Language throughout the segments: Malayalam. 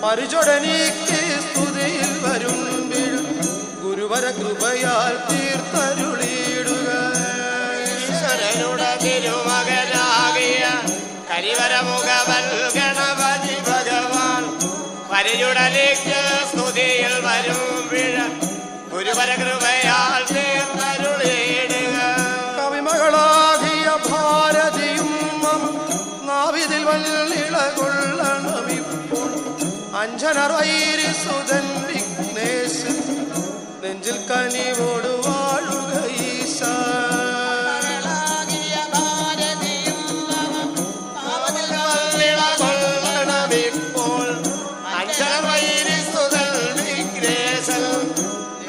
പരിചൊടനീക്ക് സ്തുതിയിൽ വരുമ്പിൽ ഗുരുവര കൃപയാൽ തീർത്തരുളിയിടുക. ഈശ്വരനുടെ തിരുമകനാകിയ കരിവരമുഖവൻ ഗണപതി ഭഗവാൻ പരിചുടനീക്ക് സ്തുതിയിൽ വരുമ്പിൽ ഗുരുവര കൃപയാൽ തീർത്തരുളിയിടുക. കവിമകളാകിയ ഭാരതിയും നാവിതിൽ വല്ലിള കൊള്ളണമിപ്പോൾ അഞ്ജനർ വൈരിസുതൻ വിഘ്നേശൻ നെഞ്ചിൽ കനിവോട് വാഴുക ഈശ. കൊള്ളണമിപ്പോൾ അഞ്ജനർ വൈരിസുതൻ വിഘ്നേശൻ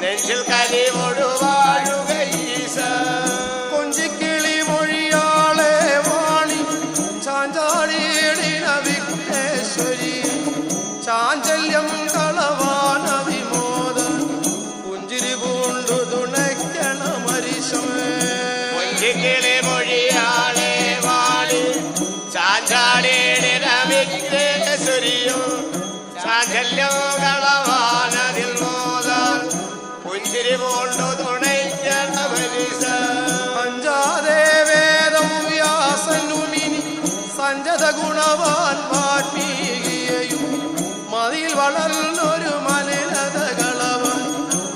നെഞ്ചിൽ കനിവോട് വാഴുക ഈശ. കൊഞ്ചിക്കിളി മൊഴിയാളെ വാണി ചാഞ്ചാടിയിടിന വിഘ്നേശ്വരി ചാഞ്ചല്യം കളവാന വിമോദ പുഞ്ചിരി പൂണ്ടു തുണയ്ക്കണ മരിശമേ. കൊഞ്ചിക്കിളി മൊഴിയാളെ വാണി ചാഞ്ചാടിയിടിന വിഘ്നേശ്വരിയും ചാഞ്ചല്യം കളവാനതിൽ മോദാൻ പുഞ്ചിരി പൂണ്ടു തുണയ്ക്കണ മരിശ. അഞ്ചാതെ വേദം വ്യാസനുമിനി സഞ്ജത ഗുണവാൻ വാൽമീകിയെയും മതിൽ വളർന്നൊരു മലിനത കളവൻ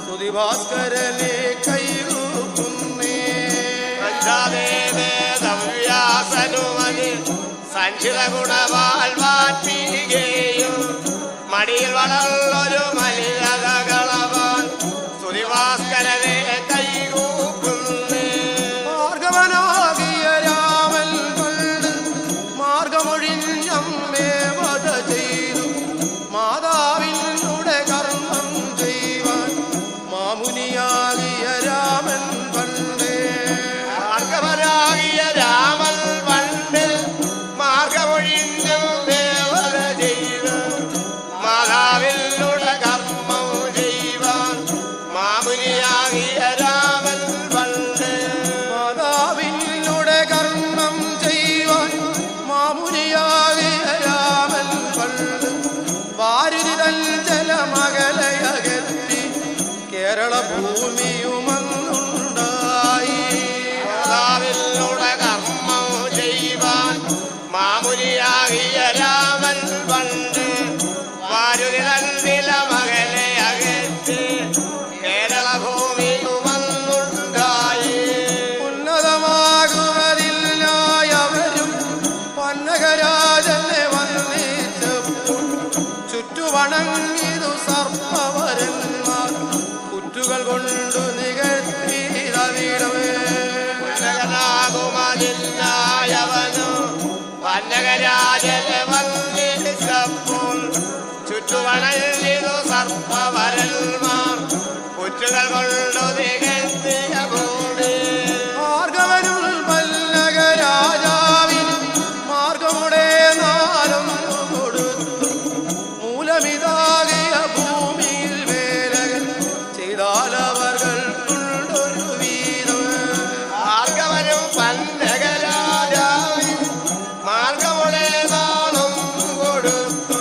സുതിഭാസ്കരനെ കൈകൂക്കുന്നേ. അഞ്ചാതെ വേദം വ്യാസനുമതി സഞ്ജിത ഗുണവാൻ വാൽമീകിയെയും മടിയിൽ വളർന്നൊരു മലിനത കളവാൻ സുതിഭാസ്കരനെ കൈകൂക്കുന്നേ. ഭാർഗവനാകിയ രാമൻ കണ്ട് മാർഗമൊഴിഞ്ഞമ്മേ വധ ചെയ്തു മാതാവിനുടെ കർമ്മം ചെയ്യുവാൻ മാമുനിയാകിയ രാമൻ പണ്ട്. ഭാർഗവനാകിയ രാമൻ പണ്ട് മാർഗമൊഴിഞ്ഞു ദേവത ചെയ്ത് മാതാവിനുടെ കർമ്മം ചെയ്യുവാൻ മാമുനിയാകിയ രാമൻ പണ്ട്. മാതാവിനുടെ കർമ്മം ചെയ്യുവാൻ മാമുനിയാകിയ രാമൻ പണ്ട് വാരുതിതൻ ജലമകലയകറ്റി കേരള ഭൂമിയുമന്നുണ്ടായി. മാതാവിനുടെ കർമ്മം ചെയ്യുവാൻ മാമുനിയാകിയ രാമൻ പണ്ട് വാരുതില മകനെ അകറ്റ് കേരള ഭൂമിയുമന്നുണ്ടായി. ഉന്നതമാകുന്നതിനായവരും പന്നകരാജനെ വന്നിച്ചപ്പോൾ ചുറ്റുവണങ്ങിതു സർപ്പവരന്മാർ കുറ്റുകൾ കൊണ്ടു നികഴ്ത്തിടവിടമേ. ഉന്നതനാകുമതിനായവനു വന്നകരാജനെ വന്നിച്ചപ്പോൾ ചുറ്റുവണങ്ങിതു സർപ്പവരന്മാർ കുറ്റുകൾ കൊണ്ടു നികഴ്ത്തിയ ഭൂമി. ഭാർഗവനും പല്ലകരാജാവിന് മാർഗമുടെ നാലൊന്നു കൊടുത്തു മൂലമിതാകിയ ഭൂമിയിൽ വേലകൾ ചെയ്താലവർക്കുണ്ടൊരു വീതം. ഭാർഗവനും പന്നകരാജാവിന് മാർഗമുടെ നാളും കൊടുത്തു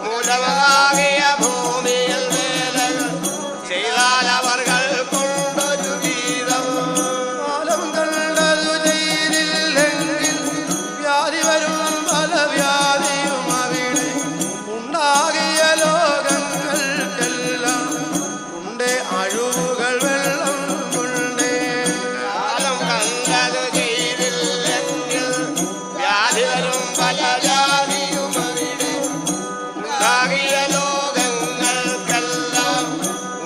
മൂലമാകിയ ഭൂമിയിൽ വേലകൾ ചെയ്താലവർക്കൊണ്ടൊരു വീതം. കാലം കണ്ടതു ചെയ്തില്ലെങ്കിൽ വ്യാധി വരും പല വ്യാധിയും അവിടെ ഉണ്ടാകിയ ലോകങ്ങൾക്കെല്ലാം ഉണ്ടേ അഴിവുകൾ വെള്ളം കൊണ്ടേ. കാലം കണ്ടത് ചെയ്തില്ലെങ്കിൽ വ്യാധി വരും പല ജാതിയും അവിടെ ഉണ്ടാകിയ ലോകങ്ങൾക്കെല്ലാം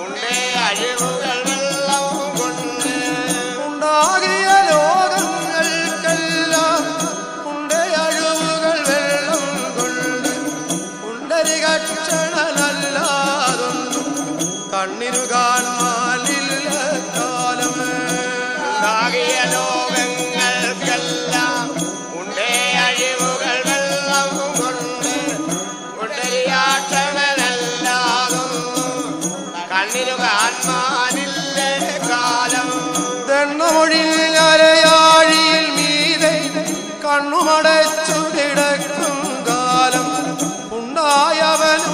ഉണ്ടേ അഴിവുകൾ വെള്ളം കൊണ്ട്. ഉണ്ടാകിയ ലോകങ്ങൾക്കെല്ലാം ഉണ്ടേ അഴിവുകൾ വെള്ളം കൊണ്ട് ഉണ്ടരികക്ഷണനല്ലാതൊന്നും കണ്ണിനു കാണാനില്ല കാലമേ. ഉണ്ടാകിയ ലോകങ്ങൾക്കെല്ലാം ഉണ്ടേ അഴിവുകൾ വെള്ളം കൊണ്ട് ഉണ്ടരിയാക്ഷണനല്ലാതൊന്നും കണ്ണിനു കാൺമാനില്ല കാലം. തെണ്ണമൊഴിഞ്ഞരയാഴിയിൽ മീതെ കണ്ണുമടച്ചു കിടക്കും കാലം ഉണ്ടായവനു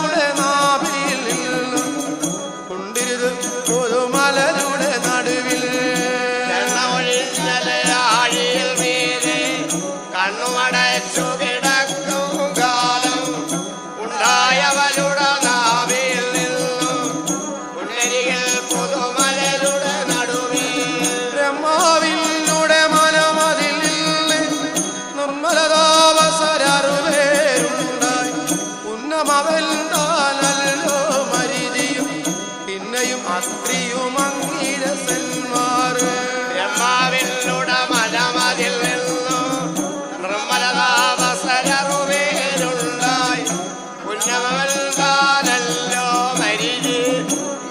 വെന്താനല്ലോ മരിചിയും പിന്നെയും അത്രിയും അങ്ങിരസന്മാര് ബ്രഹ്മാവിനുട മലമതിൽ നിന്നു നിർമ്മലതാവസരറുവേരുണ്ടായി പുന്നമവൽകാനല്ലോ മരിജി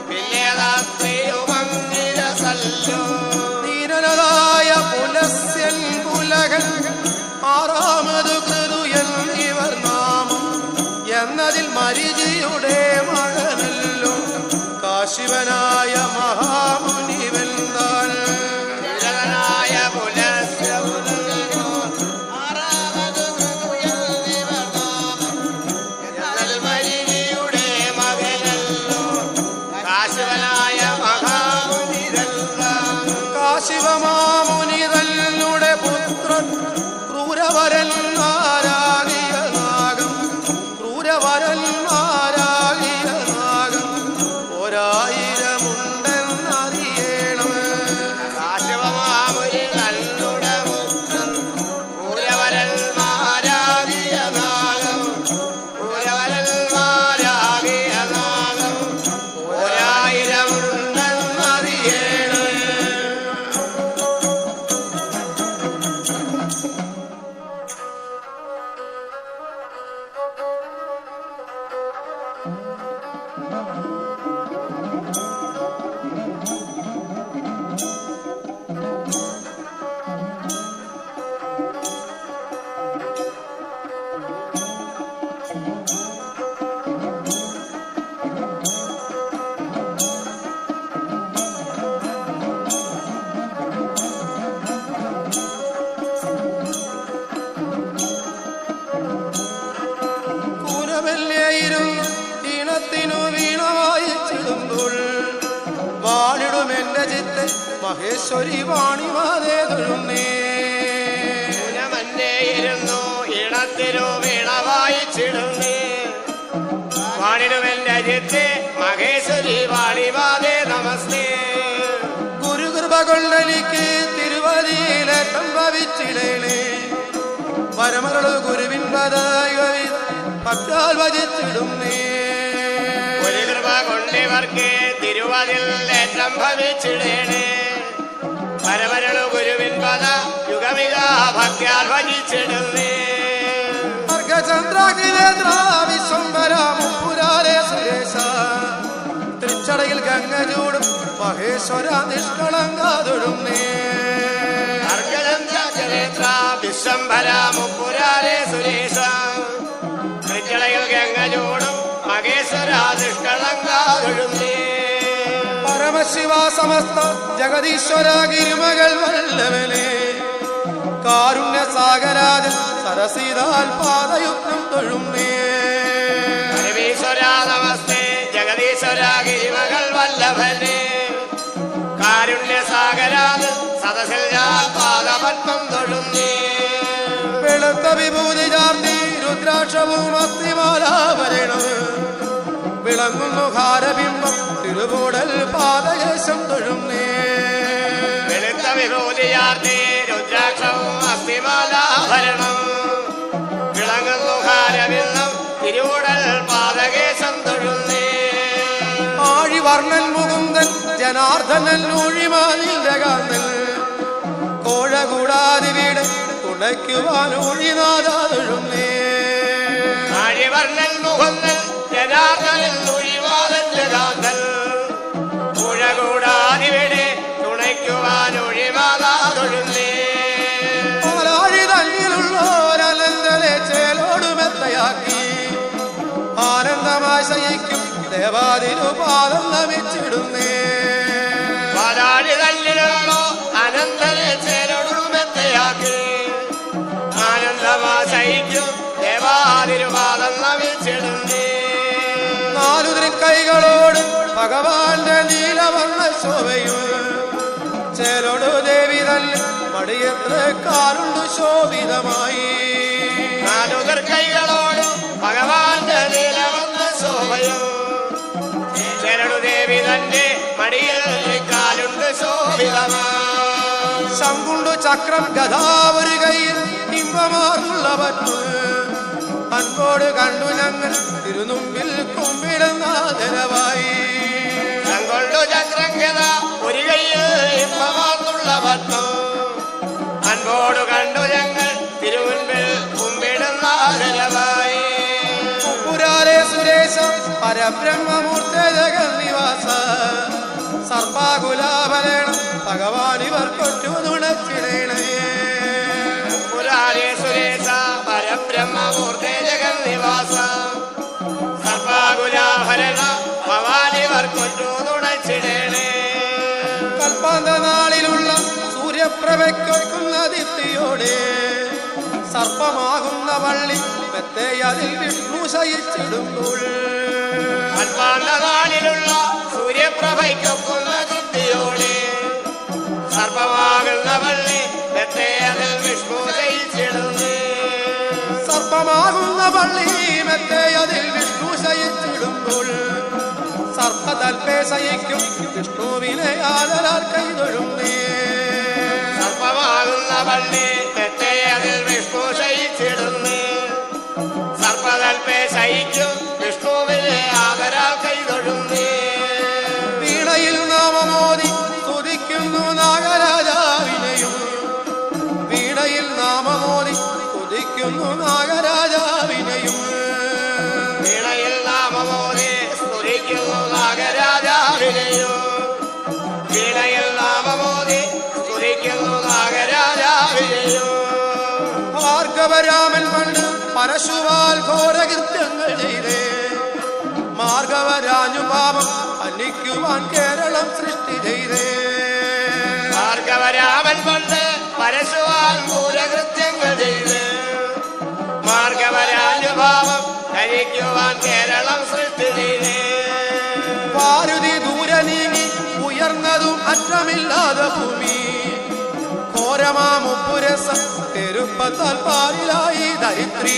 പിന്നെ അത്രിയും അങ്ങിരസല്ലോ ധീരനതായ പുലസ്യൻ പുലകൻ ആറാമതു കൃതു എന്നിവർ നാമം എന്നതിൽ മരിജിയുടെ മകനല്ലോ കാശിവനായ മഹാമുനി വെന്താൻ ധീരനായ പുലസ്യമുനോ ആറാമതു കൃതു എന്നിവർ നാമം എന്നതിൽ മരിജിയുടെ മകനല്ലോ കാശിവനായ മഹാമുനി വെന്താൻ കാശിവമാമുനി തന്നുടെ പുത്രൻ ക്രൂരവരന്മാരാകിയ നാഗം ക്രൂരവരന്മാരാകിയ നാഗം ഒരായിരമുണ്ടെന്നറിയണം കാശവമാമുനി തന്നുടെ പുത്രൻ ക്രൂരവരന്മാരാകിയ നാഗം ക്രൂരവരന്മാരാകിയ നാഗം ഒരായിരമുണ്ടെന്നറിയണം കൂനമല്ലേയിരുന്നു ഈണത്തിനു വീണ വായിച്ചിടുമ്പോൾ വാണിടും എന്റെ ചിത്തെ മഹേശ്വരി വാണിമാതേ തൊഴുന്നേ ൂനമന്നേയിരുന്നു ഇണത്തിനു വീണ വായിച്ചിടുന്നേ വാണിടുമെന്റെ ചിത്തെ മഹേശ്വരി വാണിവാദേ നമസ്തേ ഗുരുകൃപ കൊണ്ടെനിക്ക് തിരുവതിയിലെ സംഭവിച്ചിടേണേ പരമരളു ഗുരുവിൻ പദായി ഭക്താൽ ഭജിച്ചിടുന്നേ ഒരു കൃപ കൊണ്ടിവർക്ക് തിരുവതിൽ സംഭവിച്ചിടേണേ പരമരളു ഗുരുവിൻ പദ യുഗമിക ഭക്യാൽ ഭജിച്ചിടുന്നേ അർഘചന്ദ്രാഖിലേന്ദ്ര വിശ്വംഭര മുപ്പുരാരേ സുരേശ തൃച്ചടയിൽ ഗംഗ ചൂടും മഹേശ്വര നിഷ്കളങ്കാതൊഴുന്നേ അർഘചന്ദ്രചരിത്ര വിശ്വംഭര മുപ്പുരാരേ സുരേശ തൃച്ചടയിൽ ഗംഗ ചൂടും മഹേശ്വര നിഷ്കളങ്കാതൊഴുന്നേ പരമശിവ സമസ്ത ജഗദീശ്വര ഗിരിമകൾ വല്ലവനെ കാരുണ്യ സാഗരാജൻ സരസീതാൽ പാദയുഗ്നം തൊഴുന്നേ പരമേശ്വര നമസ്തേ ജഗദീശ്വര ഗിരിമകൾ വല്ലഭനെ കാരുണ്യ സാഗരാത് സദസിൽ ഞാൻ പാദപത്മം തൊഴുന്നേ വെളുത്ത വിഭൂതി ചാർത്തി രുദ്രാക്ഷവും അസ്ഥിമാലാഭരണം വിളങ്ങുന്നു ഹാരബിംബം തിരുകൂടൽ പാദയേശം തൊഴുന്നേ വെളുത്ത വിഭൂതിയാർത്തി രുദ്രാക്ഷവും അസ്ഥിമാലാഭരണം വിളങ്ങുന്നു ഹാരബിംബം തിരുകൂടൽ പാദകേശം തൊഴുന്നേ ആഴിവർണ്ണൻ മുകുന്ദൻ ജനാർദ്ദനൻ ഊഴിമാലിന്റെ കാന്തൻ കോഴ കൂടാതി വീട് തുണയ്ക്കുവാൻ ഊഴിനാഥാതൊഴുന്നേ ആഴിവർണ്ണൻ മുകുന്ദൻ ജനാർദ്ദനൻ ഊഴിമാലന്റെ കാന്തൻ കോഴ കൂടാതി വീട് തുണയ്ക്കുവാൻ ഊഴിമാതാതൊഴുന്നേ പാലാഴി തന്നിലുള്ളോരനന്തനെ ചേലോടുമെത്തയാക്കി ആനന്ദമാശയിക്കും ദേവാതിരുപാദം നമിച്ചിടുന്നേ പാലാഴി തന്നിലുള്ളോ അനന്തനെ ചേലോടുമെത്തയാക്കി ആനന്ദമാശയിക്കും ദേവാതിരുപാദം നമിച്ചിടുന്നേ നാലു തൃക്കൈകളോട് ഭഗവാന്റെ നീലവർണ്ണ ശോഭയും ചേലോടു ദേവി തന്നെ മടിയത്ര കാലുണ്ടു ശോഭിതമായി നാലു തൃക്കൈകളോട് ഭഗവാന്റെ നീലവർണ്ണ ശോഭയും ചേരണു ദേവി തന്റെ മടിയിൽ കാലുണ്ട് ശോഭിതമായി ശങ്കുണ്ടു ചക്രം ഗതാ ഒരു കൈയിൽ ഇമ്പമാർന്നുള്ളവന്നു അൻപോട് കണ്ടു ഞങ്ങൾ തിരുനുമ്പിൽ കുമ്പിടുന്ന ദരവായി കൊണ്ടു ചക്രങ്കത ഒരു കയ്യിൽ ഇമ്പമാർന്നുള്ള ഭക്തം അൻപോട് കണ്ടു ഞങ്ങൾ തിരുമുൻപിൽ കുമ്പിടുന്ന ദരവായി പുരാരേ സുരേശ പരബ്രഹ്മമൂർത്ത ജഗന്നിവാസ സർപ്പാകുലാഭരണം ഭഗവാൻ ഇവർക്കൊറ്റു തുണച്ചിടണേ പുരാരേ സുരേശ പരബ്രഹ്മമൂർത്ത ജഗന്നിവാസ സർപ്പാകുലാഭരണ ഭഗവാൻ ഇവർക്കൊറ്റു തുണച്ചിടണേ കൽപ്പാന്ത നാളിലുള്ള സൂര്യപ്രഭയ്ക്കൊക്കുന്ന ദീപ്തിയോടെ സർപ്പമാകുന്ന വള്ളി മെത്തെ അതിൽ വിഷ്ണു ശയിച്ചിടുമ്പോൾ കൽപ്പാന്ത നാളിലുള്ള സൂര്യപ്രഭയ്ക്കൊക്കുന്ന ദീപ്തിയോടെ സർപ്പമാകുന്ന വള്ളി മെത്തെ അതിൽ വിഷ്ണു ശയിച്ചിടുന്നു സർപ്പമാകുന്ന വള്ളി മെത്തെ അതിൽ വിഷ്ണു ശയിച്ചിടുമ്പോൾ സർപ്പതൽപേ ശയിക്കും വിഷ്ണുവിനെ ആദരാൽ കൈതൊഴുന്നേ സർപ്പമാകുന്ന വള്ളി മെത്തെ അതിൽ വിഷ്ണു ശയിച്ചിടുന്നു സർപ്പതൽപേ ശയിക്കും വിഷ്ണുവിനെ ആദരാൽ കൈതൊഴുന്നേ വീണയിൽ നാമമോദി സ്തുതിക്കുന്നു നാഗരാജാവിനെയും വീണയിൽ നാമമോദി സ്തുതിക്കുന്നു നാഗരാജാവിനെയും വീണയിൽ നാമമോദി സ്തുതിക്കുന്നു നാഗരാജാവിനെയും വീണയിൽ നാമമോദി സ്തുതിക്കുന്നു നാഗരാജാവിനെയും ഭാർഗവരാമൻ പണ്ട് പരശുവാൽ ഘോരകൃത്യങ്ങൾ ചെയ്തേ മാർഗവരാജുപാപം അന്നിക്കുവാൻ കേരളം സൃഷ്ടി ചെയ്തേ ഭാർഗവരാമൻ പണ്ട് പരശുവാൽ മൂലകൃത്യങ്ങൾ ചെയ്ത് മാർഗവരാജുഭാവം ധരിക്കുവാൻ കേരളം സൃഷ്ടി ചെയ്തേ വാരുതി ദൂരെ നീങ്ങി ഉയർന്നതും അറ്റമില്ലാതെ ഭൂമി ഘോരമാമുപ്പുരസം തെരുപ്പത്താൽ പാലിലായി ധരിത്രീ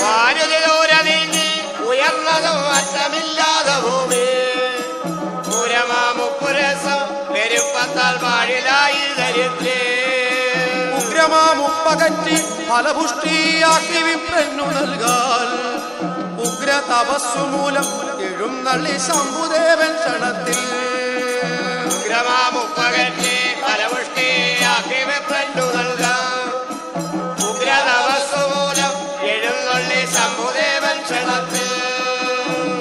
വാരുതി ദൂരെ നീങ്ങി ഉയർന്നതും അറ്റമില്ലാതെ ഭൂമി പൂരമാമുപ്പുരസം പെരുപ്പത്താൽ പാഴിലായി ധരിത്രീ ഉഗ്രമാമുപ്പകറ്റി ഫലപുഷ്ടിയാക്കി വിപ്രന്നു നൽകാൽ ഉഗ്ര തപസ്സു മൂലം എഴുന്നള്ളി ശംഭുദേവൻ ക്ഷണത്തിൽ ഉഗ്രമാമുപ്പകറ്റി ഫലപുഷ്ടിയാക്കി വിപ്രന്നു നൽകാം ഉഗ്ര തപസ്സു മൂലം എഴുന്നള്ളി ശംഭുദേവൻ ക്ഷണത്തിൽ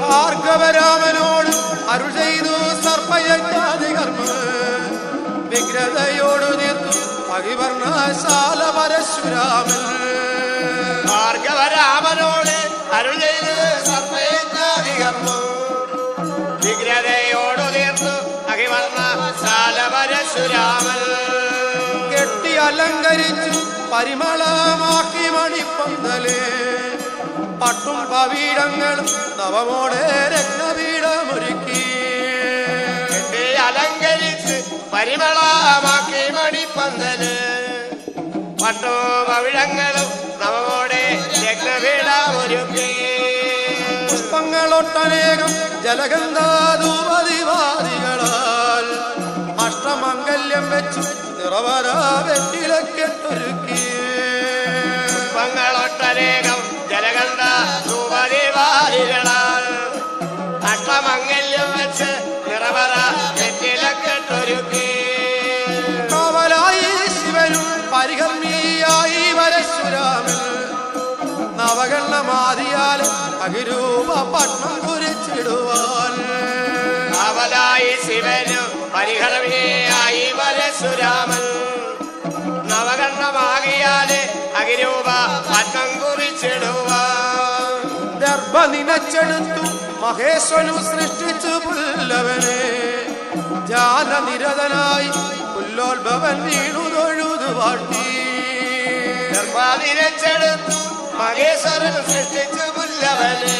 ഭാർഗവരാമനോട് അരുൾ ചെയ്തു സർപ്പയജ്ഞാതി കർമ്മ വിഗ്രതയോടു തീർത്തു അഭിവർണശാല പരശുരാമൻ ഭാർഗവരാമനോട് അരുൾ ചെയ്ത് സർപ്പയജ്ഞാതികർമ്മം വിഗ്രതയോടു തീർത്തു അഭിവർണശാല പരശുരാമൻ കെട്ടി അലങ്കരിച്ചു പരിമളമാക്കി മണിപ്പന്തലേ പട്ടും പവീടങ്ങളും നവമോടെ രത്നപീഠമൊരുക്കി അലങ്കരിച്ച് പരിമളമാക്കി മണിപ്പന്തല് പട്ടോ പവിഴങ്ങളും നവമോടെ രത്നപീഠമൊരുക്കി പുഷ്പങ്ങളൊട്ടനേകം ജലഗന്ധാധൂപതിവാദികളാൽ അഷ്ടമംഗല്യം വെച്ചു നിറവര വെറ്റിലക്കെട്ടൊരുക്കി പുഷ്പങ്ങളൊട്ടനേകം ജലഗന്ധ ധൂപദീപാദികളാൽ അഷ്ടമംഗല്യം വെച്ച് നിറവറ വെറ്റിലക്കെട്ടൊരുക്കി കാവലായി ശിവനും പരികർമ്മിയായി പരശുരാമൻ നവകണ്ണമാതിയാൽ അകിരൂപ പട്ടം കുരിച്ചിടുവാൻ കാവലായി ശിവനും പരിഹർമ്മിയായി പരശുരാമൻ നവകണ്ണമാകിയാല് അകിരൂപ പത്മം കുറിച്ചിടുവാൻ ദർഭ നിനച്ചെടുത്തു മഹേശ്വരു സൃഷ്ടിച്ചു പുല്ലവനെ ജാലനിരതനായി പുല്ലോത്ഭവൻ വീണു തൊഴുതു വാഴ്ത്തി ഗർഭാതിരച്ചെടുത്തു മഹേശ്വരൻ സൃഷ്ടിച്ചു പുല്ലവന്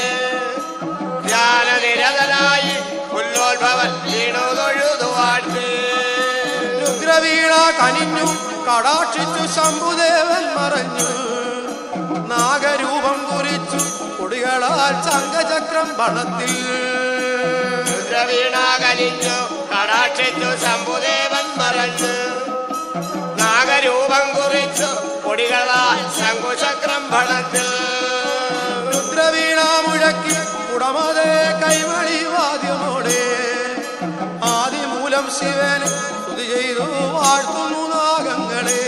ജ്ഞാനനിരതനായി പുല്ലോത്ഭവൻ വീണു തൊഴുതു വാഴ്ത്തി രുദ്രവീണ കനിഞ്ഞു കടാക്ഷിച്ചു ശംഭുദേവൻ മറഞ്ഞു നാഗരൂപം കുറിച്ചു കൊടികളാൽ ചങ്കചക്രം പണത്തിൽ രുദ്രവീണ കനിഞ്ഞു കടാക്ഷിച്ചു ശംഭുദേവൻ മറഞ്ഞു നാഗരൂപം കുറിച്ചു കൊടികളാൽ ശംഖുചക്രം പണത്തിൽ മുഴക്കി കുടമതേ കൈമണി വാദ്യമോടെ ആദിമൂലം ശിവന് സ്തുതി ചെയ്തു വാഴ്ത്തുന്നു നാഗങ്ങളെ.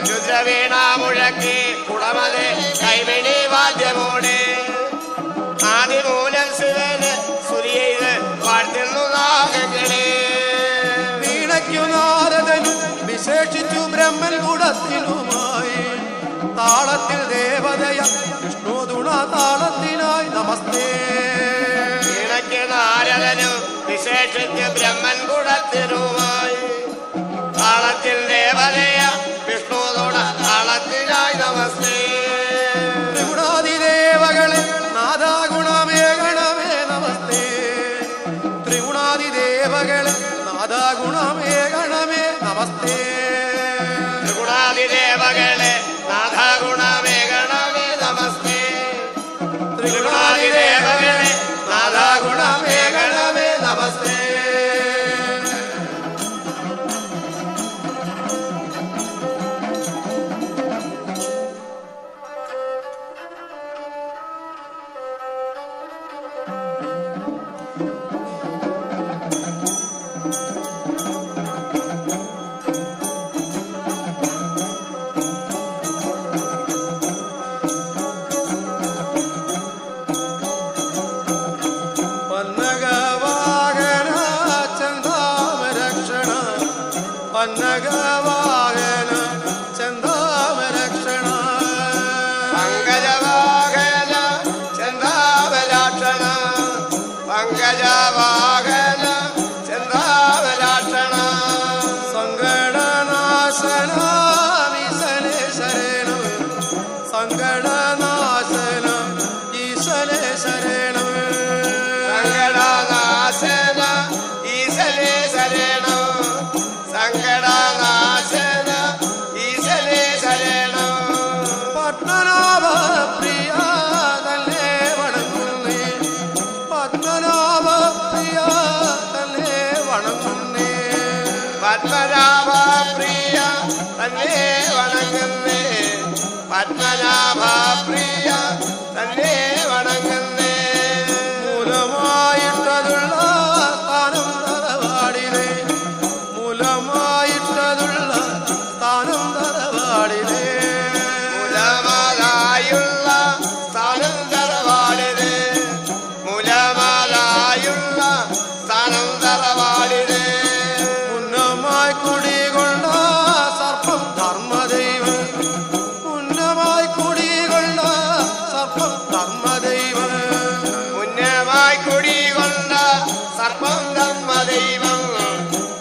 രുദ്രവീണ മുഴക്കി കുടമതേ കൈമണി വാദ്യമോടെ ആദിമൂലം ശിവന് സ്തുതി ചെയ്ത് വാഴ്ത്തുന്നു നാഗങ്ങളെ. വീണയ്ക്കു നാരദനും വിശേഷിച്ചു ബ്രഹ്മൻ കുടത്തിനുമായി താളത്തിൽ ദേവതയ വിഷ്ണു തുണ താളത്തിനായി നമസ്തേ. വീണയ്ക്ക് നാരദനും വിശേഷിച്ച് ബ്രഹ്മൻ കുടത്തിനുമായി താളത്തിൽ ദേവതയ വിഷ്ണു തുണ താളത്തിനായി നമസ്തേ. ത്രിഗുണാദിദേവകളെ നാദാഗുണമേ ഗണമേ നമസ്തേ. ത്രിഗുണാദിദേവകളെ നാദാഗുണമേ ഗണമേ നമസ്തേ. ത്രിഗുണാദിദേവകളെ നാദാഗുണമേ ഗണമേ നമസ്തേ. ത്രിഗുണാദിദേവകളെ നാദാഗുണമേ ഗണമേ നമസ്തേ. പന്നഗവാഹന ചന്ദാമരക്ഷണ പന്നഗവാഹന ചന്ദാമരക്ഷണ പങ്കജവാഹന ചന്ദാമരാക്ഷണ പങ്കജവാഹന ചന്ദാമരാക്ഷണ സങ്കടനാശന ഈശനെ ശരണം സങ്കടനാശന ഈശനെ ശരണം സങ്കടനാശന ഈശനെ ശരണം സങ്കടനാശന ഈശനെ ശരണം. പത്മനാഭ പ്രിയ തന്നെ വണങ്ങുന്നേ പത്മനാഭ പ്രിയ തന്നെ വണങ്ങുന്നേ പത്മനാഭ പ്രിയ തന്നെ വണങ്ങുന്നേ പത്മനാഭ പ്രിയ തന്നെ വണങ്ങുന്നേ. മൂലമായിട്ടതുള്ള സ്ഥാനം തറവാടിലേ മൂലമായിട്ടതുള്ള സ്ഥാനം തറവാടിലേ മുലമാലായുള്ള സ്ഥാനം തറവാടില് മുലമാലായുള്ള സ്ഥാനം തറവാടില് ഉന്നമായി കുടികൊണ്ട സർപ്പം ധർമ്മദൈവം ഉന്നമായി കുടികൊണ്ട സർപ്പം ധർമ്മദൈവം മുന്നമായി കുടികൊണ്ട സർപ്പം ധർമ്മദൈവം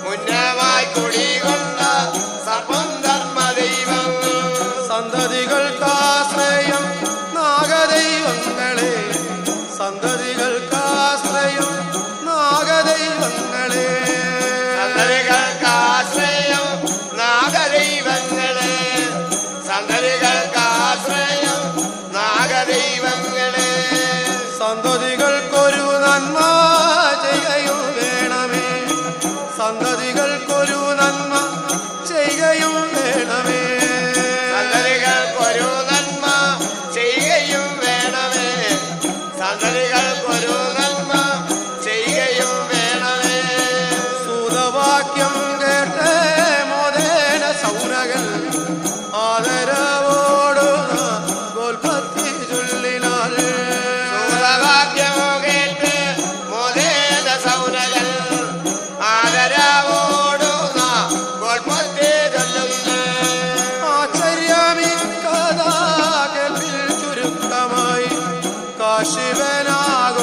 മുന്നമായി കുടികൊണ്ട സർപ്പം ധർമ്മദൈവം. സന്തതികൾക്കാശ്രയം നാഗദൈവങ്ങളെ സന്തതികൾക്കാശ്രയം നാഗദൈവങ്ങളെ സന്തതികൾക്കാശ്രയം നാഗദൈവങ്ങളെ സന്തതികൾക്കാശ്രയം നാഗദൈവങ്ങളെ. സന്തതികൾക്കൊരു നന്മ ചെയ്യുകയും വേണമേ സന്തതികൾക്കൊരു നന്മ ചെയ്യുകയും വേണമേ സന്തതികൾക്കൊരു നന്മ ചെയ്യുകയും വേണമേ സന്തതികൾക്കൊരു നന്മ ചെയ്യുകയും വേണമേ. സൂതവാക്യം കേട്ട് മോദേന സൗനകൻ ആദരവോടു ഗോൽപത്തി ചൊല്ലിനാൽ സൂതവാക്യമോ കേട്ട് മോദേന സൗനകൻ ആദരവോടു ഗോൽപത്തി ചൊല്ലുന്നു. ആശ്ചര്യമി കഥാ കേൾപ്പിൽ ചുരുക്കമായി കാശിവനാക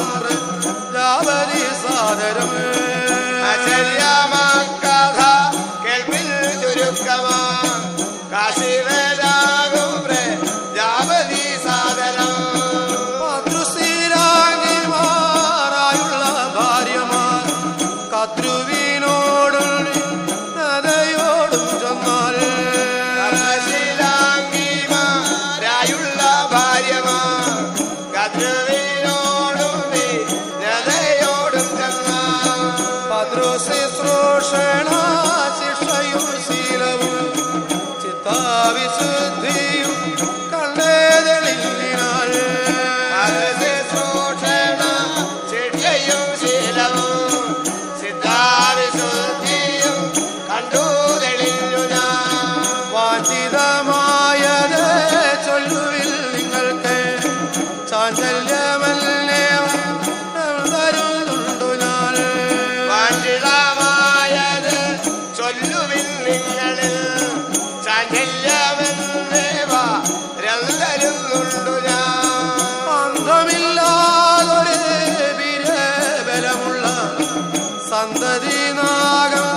സന്തതി നാഗം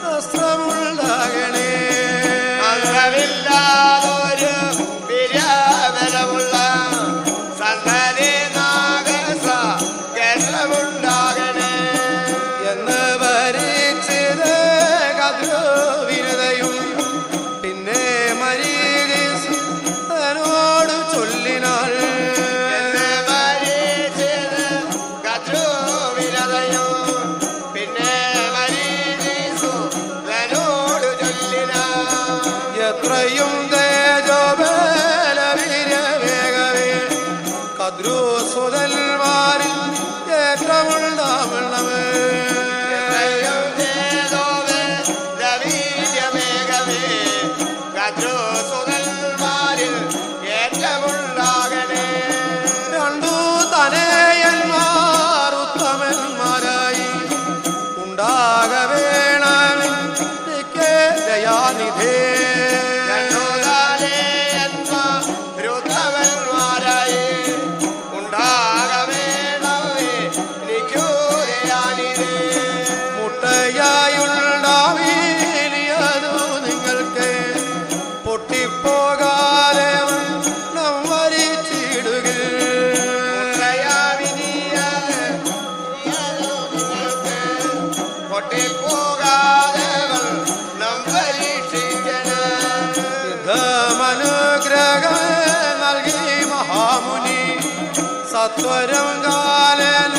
വസ്ത്രമുണ്ടാകണേ അംഗമില്ലാതൊരു വിരാമരമുള്ള സന്തതി നാഗസ കേന്ദ്രമുണ്ടാകണേ എന്ന് ഭരിച്ചത് കദ്രോവിനതയും പിന്നെ മരീതിനോട് ചൊല്ലിനാൾ എന്ന് ഭരിച്ചത് കദ്രോവിനതയും പിന്നെ മരീതിനോട് ചൊല്ലിനാൾ എത്രയും തേജോബലവീര്യവേഗവേ കദ്രോസുതന്മാരിൽ ഏറ്റമുണ്ടാവണമേ രണ്ടു തനയന്മാർ ഉത്തമന്മാരായി ഉണ്ടാകവേണമേ ദയാനിധേ മുട്ടയായുണ്ടാവിനിയതു നിങ്ങൾക്ക് പൊട്ടിപ്പോകാതെ വണ്ണം വരിച്ചിടുക യുദ്ധമനുഗ്രഹം നൽകി മഹാമുനി സത്വരം കാലൻ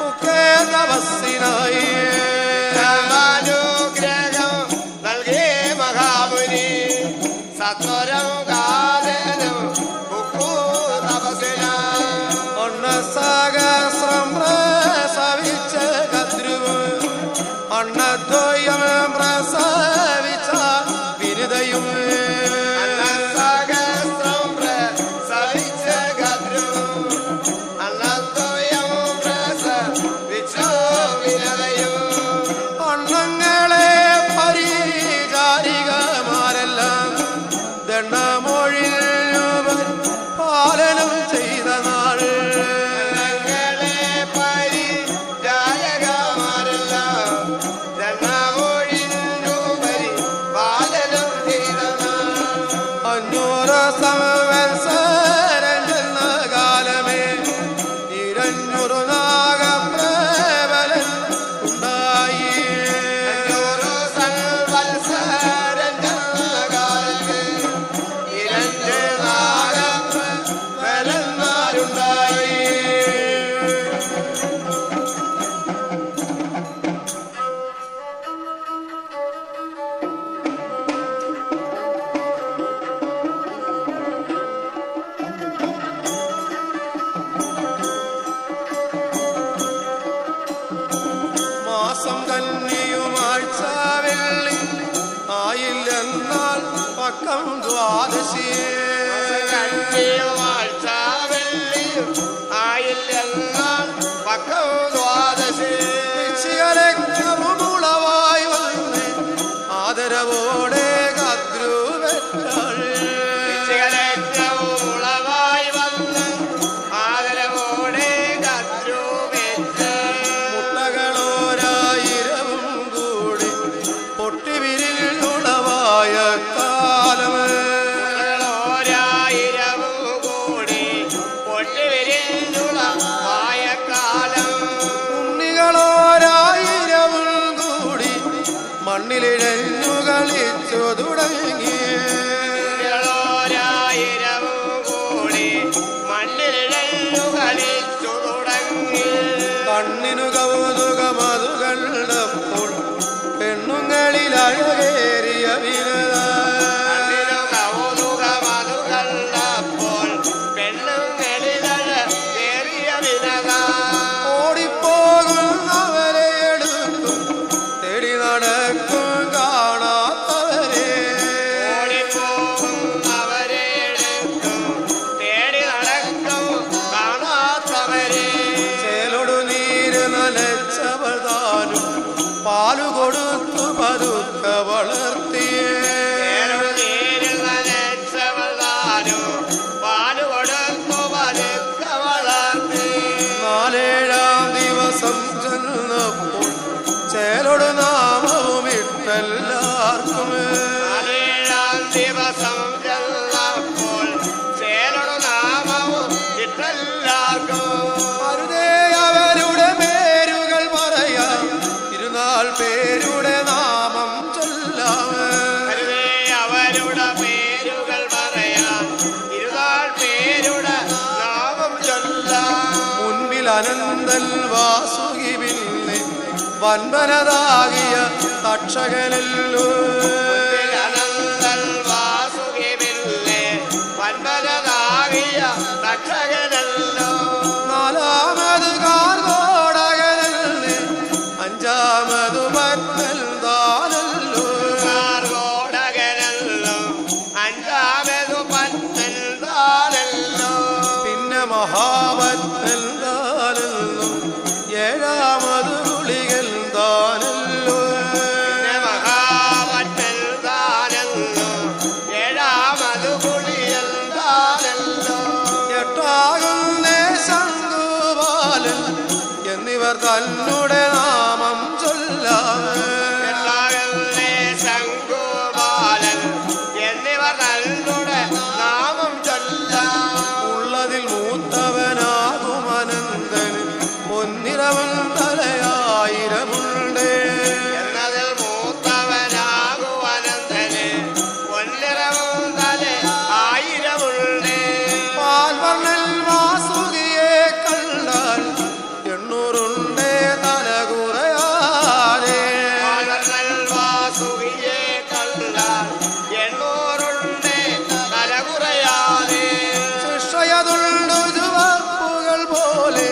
ഒക്കെ തപസ്സിനായി അനുഗ്രഹം നൽകി മഹാമുനി സത്വരം കാലനും തപസിന സഹസ്രം പ്രസവിച്ച കദ്രുവ് അണ്ണദ്വയം പ്രസവിച്ച വിരുദയും സഹസ്രം പ്രസവിച്ച കദ്രുവും അണ്ണദ്വയം പ്രസവിച്ച വിരതയും അണ്ണങ്ങളെ പരിചാരികമാരെല്ലാം ദണ്ഡമൊഴിഞ്ഞവർ പാലനം ചെയ്ത നാൾ സംവത്സരം ചെന്ന കാലമേ 200 നാഗപ്രബലൻ ഉണ്ടായി മാസം കന്നിയുമാഴ്ച വെള്ളി ആയില്ലെന്നാൽ പക്കം ദ്വാദശി ഉളവായി വന്ന് ആദരവോടെ കദ്രുവെട്ടാൾ മുട്ടകളോരായിരവും കൂടി പൊട്ടിവിരിലുളവായ കാലമേ ഉണ്ണികളോരായിരവും കൂടി മണ്ണിലിഴഞ്ഞു കളിച്ചു തുടങ്ങി കണ്ണിനു കൗതുകമതു കണ്ടപ്പോൾ പെണ്ണുങ്ങളിൽ അഴകേറിയ വിനത ഓടിപ്പോകുന്നവരെ എടുക്കും തേടി നടക്കും കാണാത്തവരെ ചേലൊടു നീര് നനച്ചവൾ താനും പാലു കൊടുത്തു പതുക്ക വളർത്തിയേ നാലേഴാം ദിവസം ചെന്നപ്പോൾ അനന്തൽ വാസുകി പിന്നെ വൻപനതാകിയ തക്ഷകനല്ലോ അനന്തൽ വാസുകി പിന്നെ വൻപനതാകിയ തക്ഷകനല്ലോ നാലാമത് കാർഗോടകനല്ലേ അഞ്ചാമതു പത്മൽ ദാനല്ലോ കാർഗോടകനല്ലോ അഞ്ചാമതു പത്മൽ ദാനല്ലോ പിന്നെ മഹാപത്മൽ ദാനല്ലോ ഏഴാമത് ഗുളികൽ ദാനല്ലോ പിന്നെ മഹാപത്മൽ ദാനല്ലോ ഏഴാമതു ഗുളികൽ ദാനല്ലോ എട്ടാകുന്നേ ശംഖുപാലൻ എന്നിവർ തന്നുടെ നാമം ചൊല്ലാമേ എട്ടാകുന്നേ ശംഖുപാലൻ എന്നിവർ തന്നുടെ നാമം ചൊല്ലാം ഉള്ളതിൽ മൂത്തവനാകും അനന്തന് പൊന്നിരവൻ തലയായിരമുണ്ടേ എന്നതിൽ മൂത്തവനാകും അനന്തന് പൊന്നിറവും തല ആയിരമുണ്ട് പാൽവർണ്ണൽ വാസുകിയെ കണ്ടാൽ 800 തലകുറയാതെ പാൽവർണ്ണൽ വാസുകിയെ കണ്ടാൽ 800 തലകുറയാതെ ശിക്ഷയതുള്ളു ചുവപ്പുകൾ പോലെ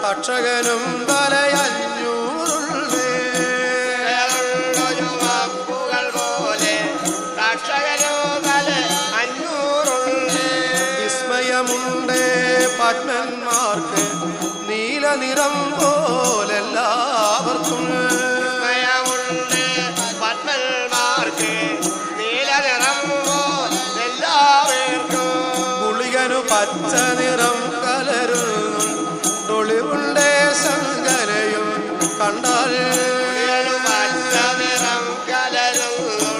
തക്ഷകനും തലയഞ്ഞൂറുള്ളേ ചുവപ്പുകൾ പോലെ കർഷകനോ തല 500 വിസ്മയമുണ്ടേ പത്മന്മാർക്ക് നീല നിറം പോലെല്ലാവർക്കും ഭയമുണ്ട് പത്മന്മാർക്ക് നീലനിറം എല്ലാവർക്കും ഗുളികനു പച്ച നിറം കലരുന്നു ഒളിവുണ്ടേ ശങ്കരയും കണ്ടാൽ പച്ച നിറം കലരുന്നു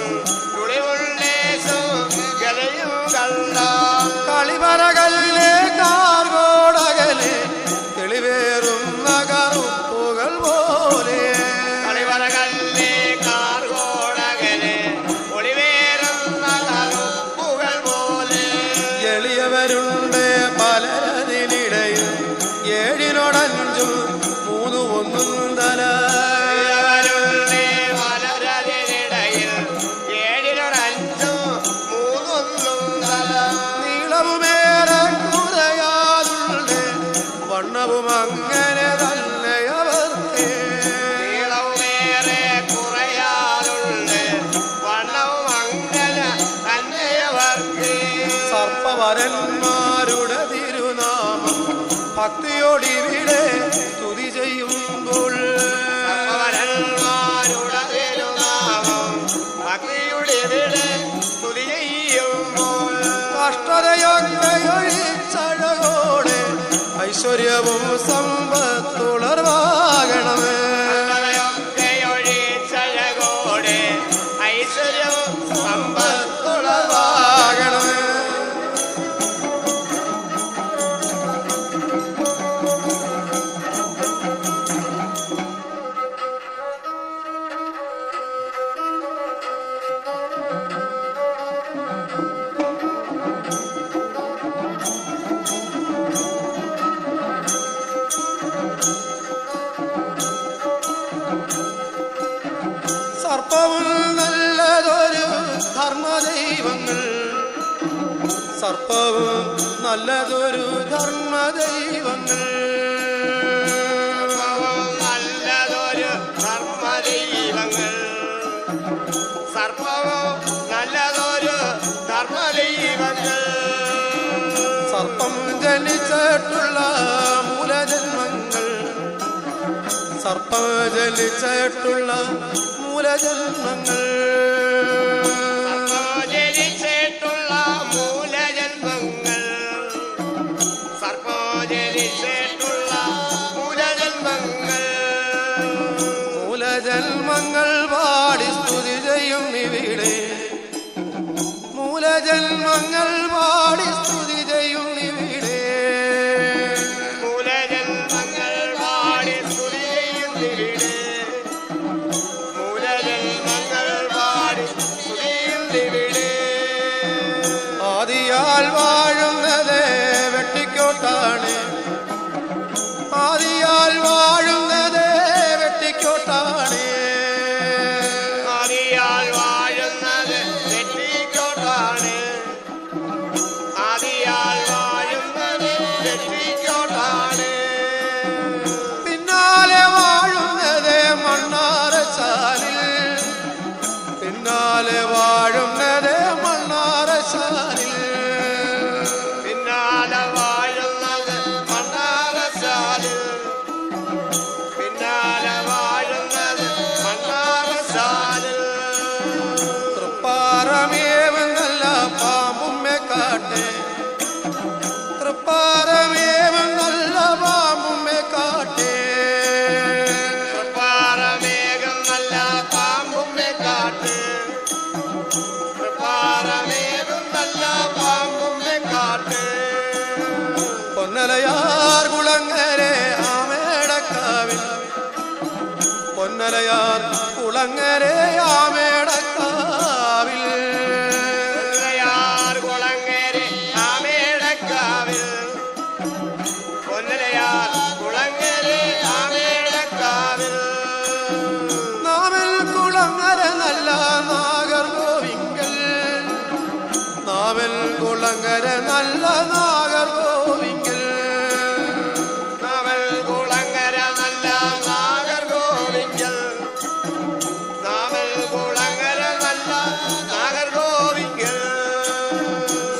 തുളിവുള്ളേശും ഗലയും കണ്ടാൽ കളിമരകല്ലേ കാർഗോടകലെ തെളിവേറുന്ന കറുപ്പുകൾ പോലെ കളിവറകല്ലേ കാർഗോടകലെ ഒളിവേറുന്ന കറുപ്പുകൾ പോലെ എളിയവരുണ്ട് പലരതിനിടയിൽ 7-5 3 1 തല അവരുടെ വലരതിനിടയിൽ 7-5 3 തല നീളവുമേറെ കുറയാതുണ്ട് വണ്ണവും അങ്ങനെ തന്നെയവർക്ക് നീളവുമേറെ കുറയാറുണ്ട് വണ്ണവും അങ്ങനെ തന്നെയവർക്ക് സർപ്പവരന്മാരുടെ തിരുനാമം ഭക്തിയോടിവിടെ സ്തുതി ചെയ്യുമ്പോൾ സർവ്വവരന്മാരുടെ തിരുനാമം ഭക്തിയുടെ വിളെ സ്തുതി ചെയ്യുമ്പോൾ കഷ്ടതയൊക്കെ ഒഴിച്ചഴകോടെ ഐശ്വര്യവും സമ്പത്തുളർവാകണമേ കഷ്ടതയൊക്കെ ഒഴിച്ചഴകോടെ ഐശ്വര്യവും സമ്പത്തുളർവാകണമേ സർപ്പവും നല്ലതൊരു ധർമ്മദൈവങ്ങൾ സർപ്പവും നല്ലതൊരു ധർമ്മദൈവങ്ങൾ നല്ലതൊരു ധർമ്മദൈവങ്ങൾ സർപ്പവും നല്ലതൊരു ധർമ്മദൈവങ്ങൾ സർപ്പം ജനിച്ചിട്ടുള്ള മൂലജന്മങ്ങൾ സർപ്പം ജനിച്ചിട്ടുള്ള മൂലജന്മങ്ങൾ ജനിച്ചിട്ടുള്ള മൂലജന്മങ്ങൾ സർപ്പോ ജനിച്ചിട്ടുള്ള മൂലജന്മങ്ങൾ മൂലജന്മങ്ങൾ പാടി സ്തുതി ചെയ്യും ഇവിടെ മൂലജന്മങ്ങൾ പാടി സ്തുതി ചെയ്യും ഇവിടെ മൂലജന്മങ്ങൾ പാടി സ്തുതി ചെയ്യുന്നിവിടെ മൂലജന്മങ്ങൾ പാടി സ്തുതി ചെയ്യുന്നിവിടെ ആദിയാൽ വാഴുന്നത് വെട്ടിക്കോട്ടാണ് ആദി പൊന്നലയാർ കുളങ്ങരയാമേടക്കാവിൽ കുളങ്ങരെ ആമേടക്കാവിൽ പൊന്നലയാർ കുളങ്ങരെ ആമേടക്കാവിൽ നാമൽ കുളങ്ങര നല്ല നാഗർകോവിങ്കൽ നാമൽ കുളങ്ങര നല്ല നാഗർകോവിങ്കൽ നാമൽ കുളങ്ങര നല്ല നാഗർകോവിങ്കൽ നാമൽ കുളങ്ങര നല്ല നാഗർകോവിങ്കൽ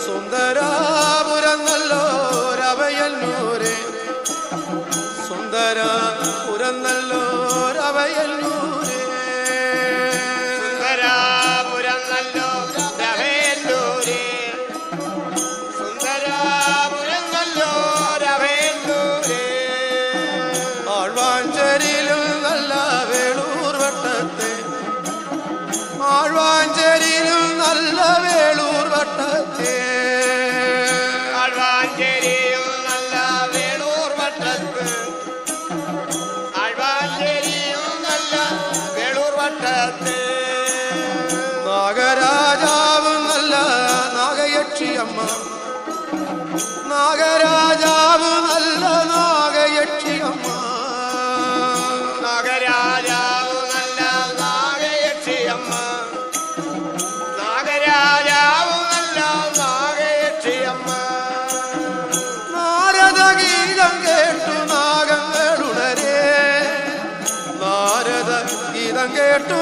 സുന്ദരാപുരം നല്ലോരവയല്ലൂരെ സുന്ദരാപുരം നല്ലോരവയല്ലൂരെ സുന്ദരാപുരം നല്ലോ രവേല്ലൂരെ സുന്ദരാപുരം നല്ലോ രവേല്ലൂരെ ആഴ്വാഞ്ചേരിയിലും നല്ല വേളൂർ വട്ടത്തെ ആഴ്വാഞ്ചേരിയിലും നല്ല വേളൂർ വട്ടത്തെ ആഴ്വാഞ്ചേരിയും നല്ല വേളൂർ വട്ടത്ത് ആഴ്വാഞ്ചേരിയും നല്ല വേളൂർ വട്ടത്ത് നാഗരാജാവ് നല്ല നാഗയക്ഷിയമ്മ നാഗരാജാവ് നല്ല നാഗയക്ഷിയമ്മ നാഗരാജാവ് നല്ല നാഗയക്ഷിയമ്മ നാഗരാജാവ് നല്ല നാഗയക്ഷിയമ്മ നാരദ ഗീതം കേട്ടു നാഗങ്ങളുടരെ നാരദ ഗീതം കേട്ടു